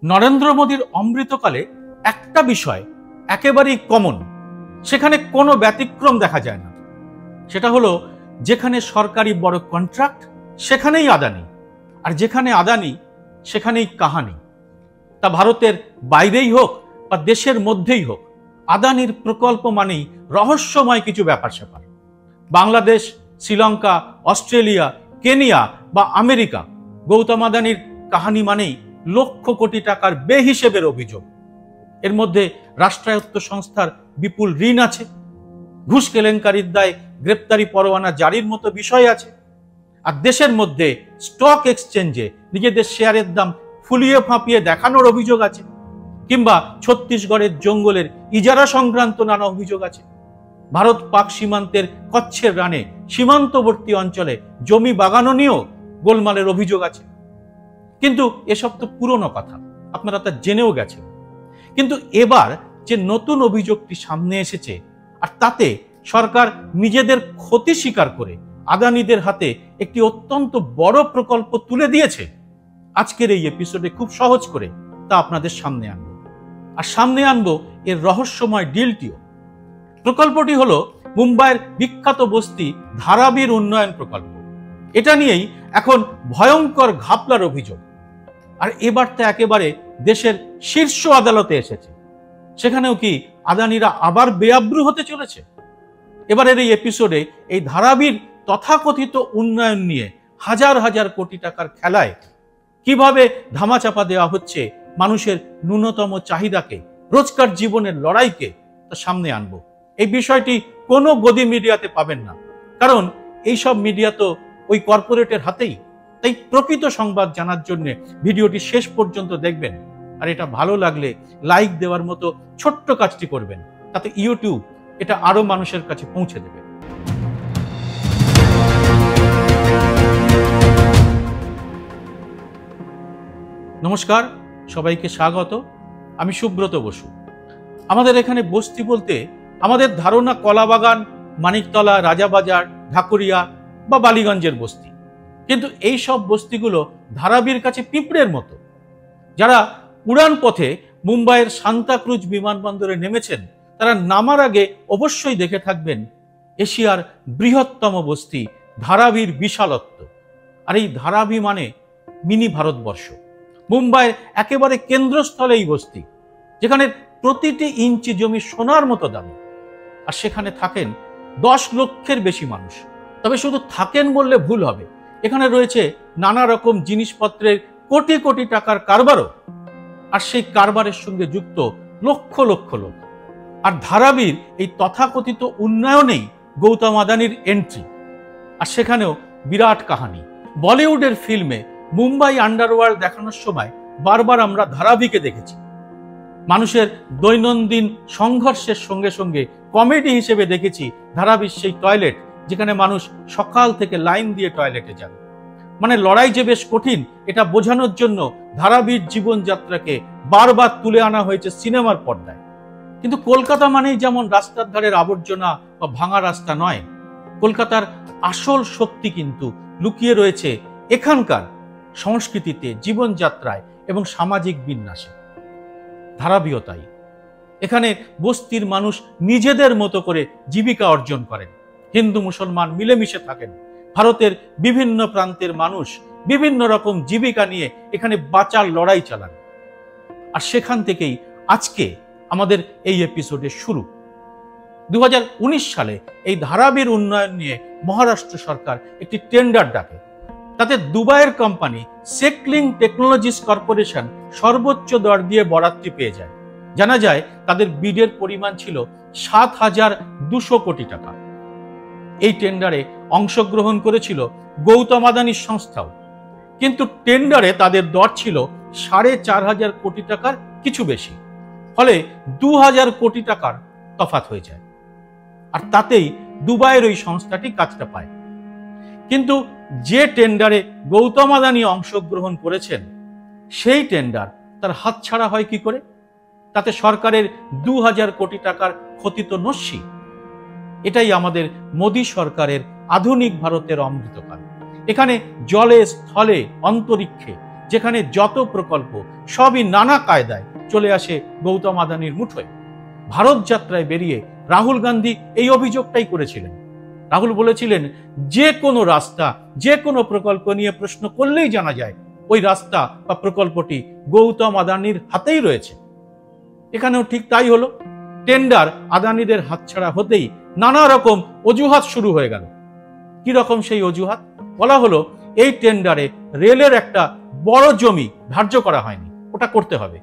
নরেন্দ্র মোদীর অমৃতকালে একটা বিষয় একেবারেই কমন, সেখানে কোনো ব্যতিক্রম দেখা যায় না। সেটা হলো যেখানে সরকারি বড় কন্ট্রাক্ট সেখানেই আদানি, আর যেখানে আদানি সেখানেই কাহানি। তা ভারতের বাইরেই হোক বা দেশের মধ্যেই হোক, আদানির প্রকল্প মানেই রহস্যময় কিছু ব্যাপার স্যাপার। বাংলাদেশ, শ্রীলঙ্কা, অস্ট্রেলিয়া, কেনিয়া বা আমেরিকা, গৌতম আদানির কাহানি মানেই লক্ষ কোটি টাকার বেহিসেবের অভিযোগ। এর মধ্যে রাষ্ট্রায়ত্ত সংস্থার বিপুল ঋণ আছে, ঘুষ কেলেঙ্কারির দায়ে গ্রেপ্তারি পরোয়ানা জারির মতো বিষয় আছে, আর দেশের মধ্যে স্টক এক্সচেঞ্জে নিজেদের শেয়ারের দাম ফুলিয়ে ফাঁপিয়ে দেখানোর অভিযোগ আছে, কিংবা ছত্তিশগড়ের জঙ্গলের ইজারা সংক্রান্ত নানা অভিযোগ আছে। ভারত পাক সীমান্তের কচ্ছের রানে সীমান্তবর্তী অঞ্চলে জমি বাগানো নিয়েও গোলমালের অভিযোগ আছে। কিন্তু এসব তো পুরনো কথা, আপনারা তা জেনেও গেছেন। কিন্তু এবার যে নতুন অভিযোগটি সামনে এসেছে, আর তাতে সরকার নিজেদের ক্ষতি স্বীকার করে আদানিদের হাতে একটি অত্যন্ত বড় প্রকল্প তুলে দিয়েছে, আজকের এই এপিসোডে খুব সহজ করে তা আপনাদের সামনে আনবো। আর সামনে আনবো এর রহস্যময় ডিলটিও। প্রকল্পটি হলো মুম্বাইয়ের বিখ্যাত বস্তি ধারাবির উন্নয়ন প্রকল্প। এটা নিয়েই এখন ভয়ঙ্কর ঘাপলার অভিযোগ। আর এবার তা একেবারে দেশের শীর্ষ আদালতে এসেছে। সেখানেও কি আদানিরা আবার বেআব্রু হতে চলেছে? এবারের এই এপিসোডে এই ধারাবির তথাকথিত উন্নয়ন নিয়ে হাজার হাজার কোটি টাকার খেলায় কিভাবে ধামাচাপা দেওয়া হচ্ছে মানুষের ন্যূনতম চাহিদাকে, রোজকার জীবনের লড়াইকে, তা সামনে আনবো। এই বিষয়টি কোনো গদি মিডিয়াতে পাবেন না, কারণ এইসব মিডিয়া তো ওই কর্পোরেটের হাতেই। তাই প্রকৃত সংবাদ জানার জন্য ভিডিওটি শেষ পর্যন্ত দেখবেন। আর এটা ভালো লাগলে লাইক দেওয়ার মতো ছোট্ট কাজটি করবেন, তাতে ইউটিউব এটা আরো মানুষের কাছে পৌঁছে দেবে। নমস্কার, সবাইকে স্বাগত। আমি সুব্রত বসু। আমাদের এখানে বস্তি বলতে আমাদের ধারণা কলাবাগান, মানিকতলা, রাজাবাজার, ঢাকুরিয়া বা বালিগঞ্জের বস্তি। কিন্তু এই সব বস্তিগুলো ধারাবির কাছে পিঁপড়ের মতো। যারা উড়ান পথে মুম্বাইয়ের সান্তাক্রুজ বিমানবন্দরে নেমেছেন, তারা নামার আগে অবশ্যই দেখে থাকবেন এশিয়ার বৃহত্তম বস্তি ধারাবির বিশালত্ব। আর এই ধারাবি মানে মিনি ভারতবর্ষ। মুম্বাইয়ের একেবারে কেন্দ্রস্থলে এই বস্তি, যেখানে প্রতিটি ইঞ্চি জমি সোনার মতো দামি। আর সেখানে থাকেন 10 লক্ষের বেশি মানুষ। তবে শুধু থাকেন বললে ভুল হবে, এখানে রয়েছে নানা রকম জিনিসপত্রের কোটি কোটি টাকার কারবারও। আর সেই কারবারের সঙ্গে যুক্ত লক্ষ লক্ষ লোক। আর ধারাবির এই তথাকথিত উন্নয়নেই গৌতম আদানির এন্ট্রি। আর সেখানেও বিরাট কাহানি। বলিউডের ফিল্মে মুম্বাই আন্ডারওয়ার্ল্ড দেখানোর সময় বারবার আমরা ধারাবিকে দেখেছি। মানুষের দৈনন্দিন সংঘর্ষের সঙ্গে সঙ্গে কমেডি হিসেবে দেখেছি ধারাবির সেই টয়লেট, যেখানে মানুষ সকাল থেকে লাইন দিয়ে টয়লেটে যান। মানে লড়াই যে বেশ কঠিন, এটা বোঝানোর জন্য ধারাবির জীবনযাত্রাকে বারবার তুলে আনা হয়েছে সিনেমার পর্দায়। কিন্তু কলকাতা মানেই যেমন রাস্তার ধারের আবর্জনা বা ভাঙা রাস্তা নয়, কলকাতার আসল শক্তি কিন্তু লুকিয়ে রয়েছে এখানকার সংস্কৃতিতে, জীবনযাত্রায় এবং সামাজিক বিন্যাসে। ধারাবিও তাই। এখানে বস্তির মানুষ নিজেদের মতো করে জীবিকা অর্জন করেন। হিন্দু মুসলমান মিলেমিশে থাকেন। ভারতের বিভিন্ন প্রান্তের মানুষ বিভিন্ন রকম জীবিকা নিয়ে এখানে বাঁচার লড়াই চালান। আর সেখান থেকেই আজকে আমাদের এই এপিসোডের শুরু। 2019 সালে এই ধারাবির উন্নয়ন নিয়ে মহারাষ্ট্র সরকার একটি টেন্ডার ডাকে। তাতে দুবাইয়ের কোম্পানি সেকলিং টেকনোলজিস কর্পোরেশন সর্বোচ্চ দর দিয়ে বরাদ্দ পেয়ে যায়। জানা যায় তাদের বিডের পরিমাণ ছিল 7,200 কোটি টাকা। এই টেন্ডারে অংশগ্রহণ করেছিল গৌতম আদানির সংস্থাও। কিন্তু টেন্ডারে তাদের দর ছিল 4,500 কোটি টাকার কিছু বেশি। ফলে 2,000 কোটি টাকার তফাৎ হয়ে যায়। আর তাতেই দুবাইয়ের ওই সংস্থাটি কাজটা পায়। কিন্তু যে টেন্ডারে গৌতম আদানি অংশগ্রহণ করেছেন, সেই টেন্ডার তার হাতছাড়া হয় কি করে? তাতে সরকারের 2,000 কোটি টাকার ক্ষতি তো নস্যি। এটাই আমাদের মোদী সরকারের আধুনিক ভারতের অমৃতকাল। এখানে জলে, স্থলে, অন্তরিক্ষে যেখানে যত প্রকল্প সবই নানা কায়দায় চলে আসে গৌতম আদানির মুঠোয়। ভারত যাত্রায় বেরিয়ে রাহুল গান্ধী এই অভিযোগটাই করেছিলেন। রাহুল বলেছিলেন, যে কোনো রাস্তা, যে কোনো প্রকল্প নিয়ে প্রশ্ন করলেই জানা যায় ওই রাস্তা বা প্রকল্পটি গৌতম আদানির হাতেই রয়েছে। এখানেও ঠিক তাই হলো। টেন্ডার আদানিদের হাতছাড়া হতেই নানা রকম অজুহাত শুরু হয়ে গেল। কি রকম সেই অজুহাত? বলা হলো এই টেন্ডারে রেলের একটা বড় জমি ধার্য করা হয়নি, ওটা করতে হবে।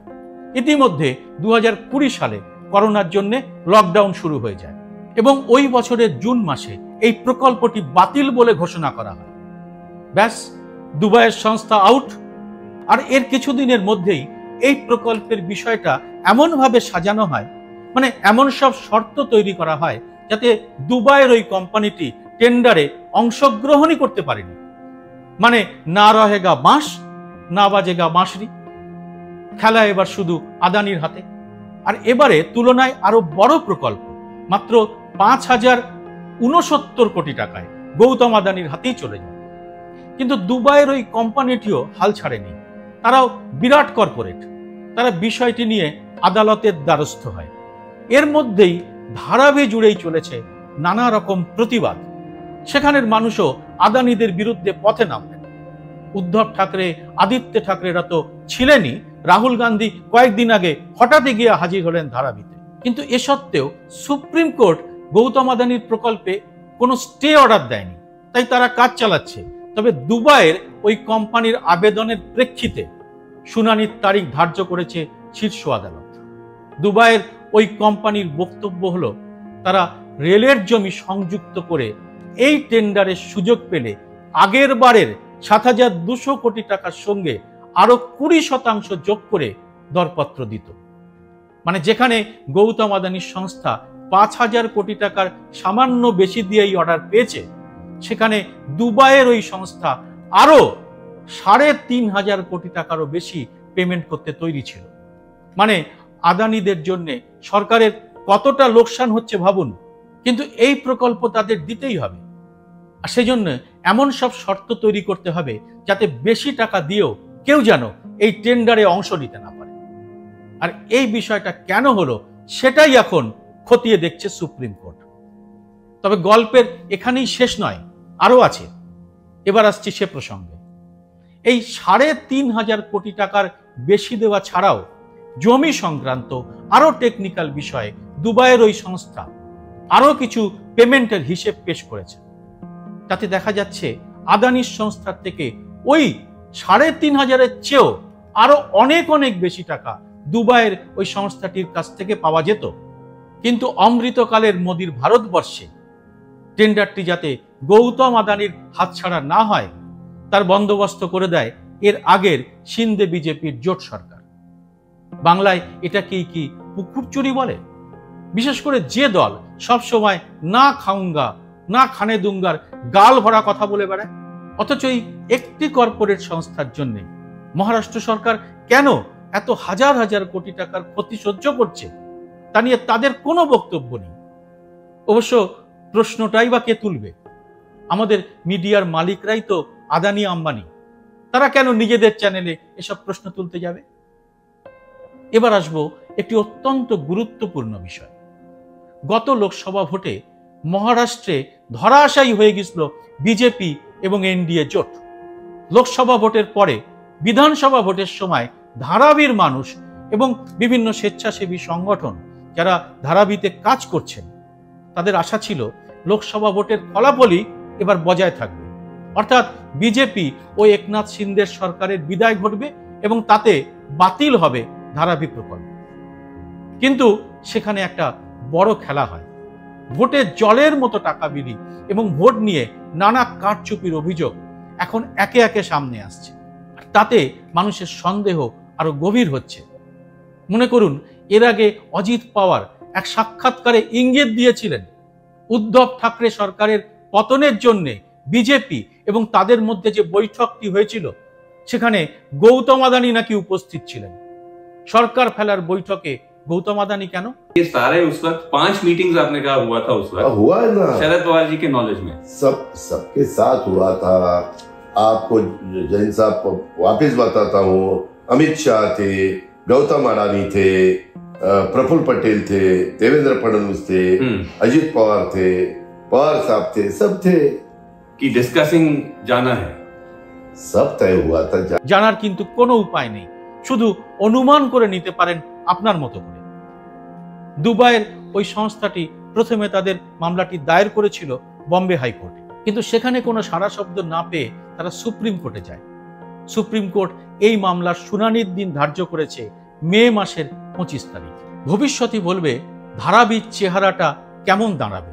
ইতিমধ্যে 2020 সালে করোনার জন্য লকডাউন শুরু হয়ে যায় এবং ওই বছরের জুন মাসে এই প্রকল্পটি বাতিল বলে ঘোষণা করা হয়। ব্যাস, দুবাইয়ের সংস্থা আউট। আর এর কিছুদিনের মধ্যেই এই প্রকল্পের বিষয়টা এমনভাবে সাজানো হয়, মানে এমন সব শর্ত তৈরি করা হয় যাতে দুবাইয়ের ওই কোম্পানিটি টেন্ডারে অংশগ্রহণই করতে পারেনি। মানে না রহেগা বাঁশ, না বাজেগা বাঁশরি। খেলা এবার শুধু আদানির হাতে। আর এবারে তুলনায় আরো বড় প্রকল্প মাত্র 5,069 কোটি টাকায় গৌতম আদানির হাতেই চলে যায়। কিন্তু দুবাইয়ের ওই কোম্পানিটিও হাল ছাড়েনি। তারাও বিরাট কর্পোরেট। তারা বিষয়টি নিয়ে আদালতের দ্বারস্থ হয়। এর মধ্যেই ধারাবি জুড়েই চলেছে নানা রকম প্রতিবাদ। সেখানের মানুষও আদানিদের বিরুদ্ধে পথে নামলেন। উদ্ধব ঠাকরে, আদিত্য ঠাকরেরা তো ছিলেনই। রাহুল গান্ধী কয়েকদিন আগে হঠাৎই গিয়ে হাজির হলেন ধারাবিতে। কিন্তু এ সত্ত্বেও সুপ্রিম কোর্ট গৌতম আদানির প্রকল্পে কোনো স্টে অর্ডার দেয়নি, তাই তারা কাজ চালাচ্ছে। তবে দুবাইয়ের ওই কোম্পানির আবেদনের প্রেক্ষিতে শুনানির তারিখ ধার্য করেছে শীর্ষ আদালত। দুবাইয়ের ওই কোম্পানির বক্তব্য হলো, তারা রেলের জমি সংযুক্ত করে এই টেন্ডারের সুযোগ পেলে আগের বারের 7,200 কোটি টাকার সঙ্গে আরো 20% যোগ করে দরপত্র দিত। মানে যেখানে গৌতম আদানির সংস্থা 5,000 কোটি টাকার সামান্য বেশি দিয়েই অর্ডার পেয়েছে, সেখানে দুবাইয়ের ওই সংস্থা আরো 3,500 কোটি টাকারও বেশি পেমেন্ট করতে তৈরি ছিল। মানে আদানিদের জন্য সরকারের কতটা লোকসান হচ্ছে ভাবুন। কিন্তু এই প্রকল্প তাদের দিতেই হবে। আর সেজন্য এমন সব শর্ত তৈরি করতে হবে যাতে বেশি টাকা দিয়েও কেউ যেন এই টেন্ডারে অংশ নিতে না পারে। আর এই বিষয়টা কেন হলো সেটাই এখন খতিয়ে দেখছে সুপ্রিম কোর্ট। তবে গল্পের এখানেই শেষ নয়, আরো আছে। এবার আসছি সে প্রসঙ্গে। এই 3,500 কোটি টাকার বেশি দেওয়া ছাড়াও জমি সংক্রান্ত আরো টেকনিক্যাল বিষয়ে দুবাইয়ের ওই সংস্থা আরো কিছু পেমেন্টের হিসেব পেশ করেছে। তাতে দেখা যাচ্ছে আদানির সংস্থার থেকে ওই 3,500-এর চেয়েও আরো অনেক অনেক বেশি টাকা দুবাইয়ের ওই সংস্থাটির কাছ থেকে পাওয়া যেত। কিন্তু অমৃতকালের মোদির ভারতবর্ষে টেন্ডারটি যাতে গৌতম আদানির হাতছাড়া না হয় তার বন্দোবস্ত করে দেয় এর আগের শিন্দে বিজেপির জোট সরকার। বাংলায় এটাকেই কি পুকুর চুরি বলে? বিশেষ করে যে দল সবসময় না খাউঙ্গা না খানে দুঙ্গার গাল ভরা কথা বলে বেড়ায়, অথচ এই একটি কর্পোরেট সংস্থার জন্য মহারাষ্ট্র সরকার কেন এত হাজার হাজার কোটি টাকার ক্ষতি সহ্য করছে তা নিয়ে তাদের কোনো বক্তব্য নেই। অবশ্য প্রশ্নটাই বা কে তুলবে? আমাদের মিডিয়ার মালিকরাই তো আদানি আম্বানি। তারা কেন নিজেদের চ্যানেলে এসব প্রশ্ন তুলতে যাবে? এবার আসবো একটি অত্যন্ত গুরুত্বপূর্ণ বিষয়। গত লোকসভা ভোটে মহারাষ্ট্রে ধরাশায়ী হয়ে গেছিল বিজেপি এবং এনডিএ জোট। লোকসভা ভোটের পরে বিধানসভা ভোটের সময় ধারাবির মানুষ এবং বিভিন্ন স্বেচ্ছাসেবী সংগঠন যারা ধারাবিতে কাজ করছেন তাদের আশা ছিল লোকসভা ভোটের ফলাফলই এবার বজায় থাকবে, অর্থাৎ বিজেপি ও একনাথ শিন্দের সরকারের বিদায় ঘটবে এবং তাতে বাতিল হবে ধারাবি প্রকল্প। কিন্তু সেখানে একটা বড় খেলা হয়। ভোটে জলের মতো টাকা বিলি এবং ভোট নিয়ে নানা কারচুপির অভিযোগ এখন একে একে সামনে আসছে। তাতে মানুষের সন্দেহ আরো গভীর হচ্ছে। মনে করুন, এর আগে অজিত পাওয়ার এক সাক্ষাৎকারে ইঙ্গিত দিয়েছিলেন উদ্ধব ঠাকরে সরকারের পতনের জন্য বিজেপি এবং তাদের মধ্যে যে বৈঠকটি হয়েছিল সেখানে গৌতম আদানি নাকি উপস্থিত ছিলেন। সরকার ফেলার বৈঠকে गौतम अदानी क्या नो? ये सारे उस वक्त 5 मीटिंग्स आपने कहा हुआ था उस वक्त हुआ ना शरद पवार जी के नॉलेज में सबके साथ हुआ था। आपको जैन साहब वापस बताता हूँ, अमित शाह थे, गौतम अडानी थे, प्रफुल्ल पटेल थे, देवेंद्र फडणवीस थे, अजित पवार थे, पवार साहब थे, सब थे कि डिस्कसिंग जाना है, सब तय हुआ था। জানার কিন্তু কোনো উপায় নেই, শুধু অনুমান করে নিতে পারেন আপনার মতো করে। দুবাইয়ের ওই সংস্থাটি প্রথমে তাদের মামলাটি দায়ের করেছিল বম্বে হাইকোর্টে, কিন্তু সেখানে কোনো সাড়া শব্দ না পেয়ে তারা সুপ্রিম কোর্টে যায়। সুপ্রিম কোর্ট এই মামলার শুনানির দিন ধার্য করেছে মে মাসের 25 তারিখ। ভবিষ্যৎই বলবে ধারাবির চেহারাটা কেমন দাঁড়াবে,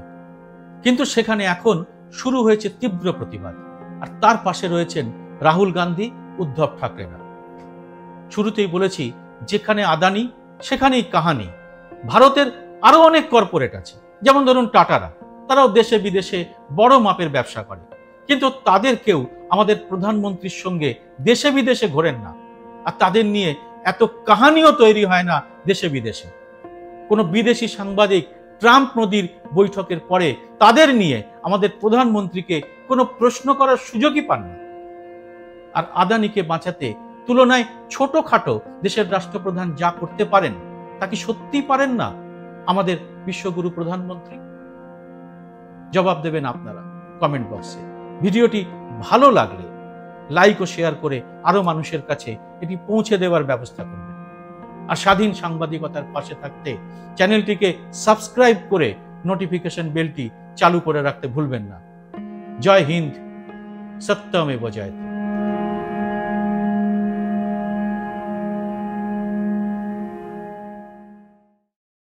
কিন্তু সেখানে এখন শুরু হয়েছে তীব্র প্রতিবাদ, আর তার পাশে রয়েছেন রাহুল গান্ধী, উদ্ধব ঠাকরেরা। শুরুতেই বলেছি, যেখানে আদানি সেখানেই কাহানি। ভারতের আরো অনেক কর্পোরেট আছে, যেমন ধরুন টাটারা, তারাও দেশে বিদেশে বড় মাপের ব্যবসা করে, কিন্তু তাদের কেউ আমাদের প্রধানমন্ত্রীর সঙ্গে দেশে বিদেশে ঘোরেন না, আর তাদের নিয়ে এত কাহানিও তৈরি হয় না দেশে বিদেশে। কোনো বিদেশি সাংবাদিক ট্রাম্প মোদির বৈঠকের পরে তাদের নিয়ে আমাদের প্রধানমন্ত্রীকে কোনো প্রশ্ন করার সুযোগই পান না। আর আদানিকে বাঁচাতে তুলনায় ছোটখাটো দেশের রাষ্ট্রপ্রধান যা করতে পারেন, তা কি সত্যিই পারেন না আমাদের বিশ্বগুরু প্রধানমন্ত্রী? জবাব দেবেন আপনারা কমেন্ট বক্সে। ভিডিওটি ভালো লাগলে লাইক ও শেয়ার করে আরো মানুষের কাছে এটি পৌঁছে দেওয়ার ব্যবস্থা করবেন। আর স্বাধীন সাংবাদিকতার পাশে থাকতে চ্যানেলটিকে সাবস্ক্রাইব করে নোটিফিকেশন বেলটি চালু করে রাখতে ভুলবেন না। জয় হিন্দ, সত্যমেব জয়তে।